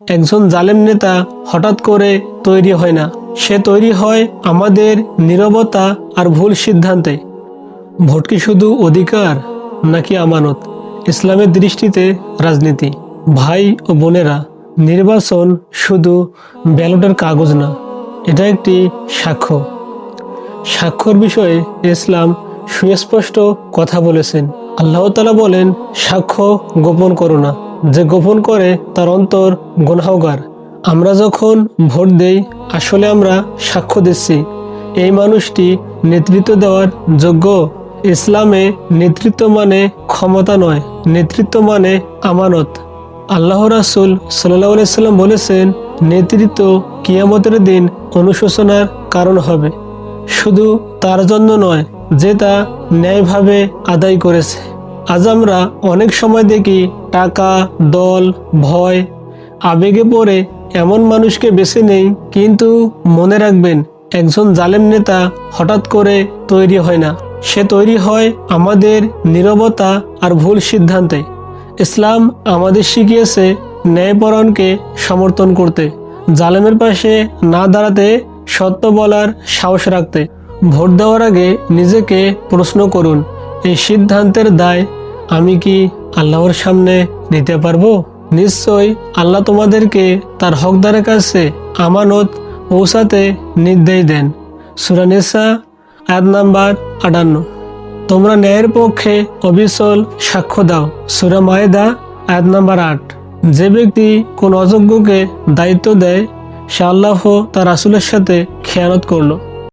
একজন জালেম নেতা হঠাৎ করে তৈরি হয় না, সে তৈরি হয় আমাদের নীরবতা আর ভুল সিদ্ধান্তে। ভোট কি শুধু অধিকার নাকি আমানত? ইসলামের দৃষ্টিতে রাজনীতি। ভাই ও বোনেরা, নির্বাচন শুধু ব্যালটের কাগজ না, এটা একটি সাক্ষ্য। সাক্ষ্যর বিষয়ে ইসলাম সুস্পষ্ট কথা বলেছেন। আল্লাহ তাআলা বলেন, সাক্ষ্য গোপন করো না, যে গোপন করে তার অন্তর গুনাহগার। আমরা যখন ভোট দেই, আসলে আমরা সাক্ষ্য দিচ্ছি এই মানুষটি নেতৃত্ব দেওয়ার যোগ্য। ইসলামে নেতৃত্ব মানে ক্ষমতা নয়, নেতৃত্ব মানে আমানত। আল্লাহ রাসূল সাল্লাল্লাহু আলাইহি সাল্লাম বলেছেন, নেতৃত্ব কিয়ামতের দিন অনুশোচনার কারণ হবে, শুধু তার জন্য নয় যে তা ন্যায়ভাবে আদায় করেছে। আজ আমরা অনেক সময় দেখি টাকা, দল, ভয়, আবেগে পড়ে এমন মানুষকে বেছে নেই। কিন্তু মনে রাখবেন, একজন জালেম নেতা হঠাৎ করে তৈরি হয় না, সে তৈরি হয় আমাদের নীরবতা আর ভুল সিদ্ধান্তে। ইসলাম আমাদের শিখিয়েছে ন্যায়পরায়ণকে সমর্থন করতে, জালেমের পাশে না দাঁড়াতে, সত্য বলার সাহস রাখতে। ভোট দেওয়ার আগে নিজেকে প্রশ্ন করুন, এই সিদ্ধান্তের দায় আমি কি আল্লাহর সামনে নিতে পারবো? নিশ্চয় আল্লাহ তোমাদেরকে তার হকদারের কাছে আমানত পৌঁছাতে নির্দেশ দেন। সূরা নিসা আয়াত নাম্বার 58। তোমরা ন্যায়ের পক্ষে অবিচল সাক্ষ্য দাও। সূরা মায়েদা আয়াত নাম্বার 8। যে ব্যক্তি কোন অযোগ্যকে দায়িত্ব দেয়, সে আল্লাহ তার রাসূলের সাথে খেয়ানত করলো।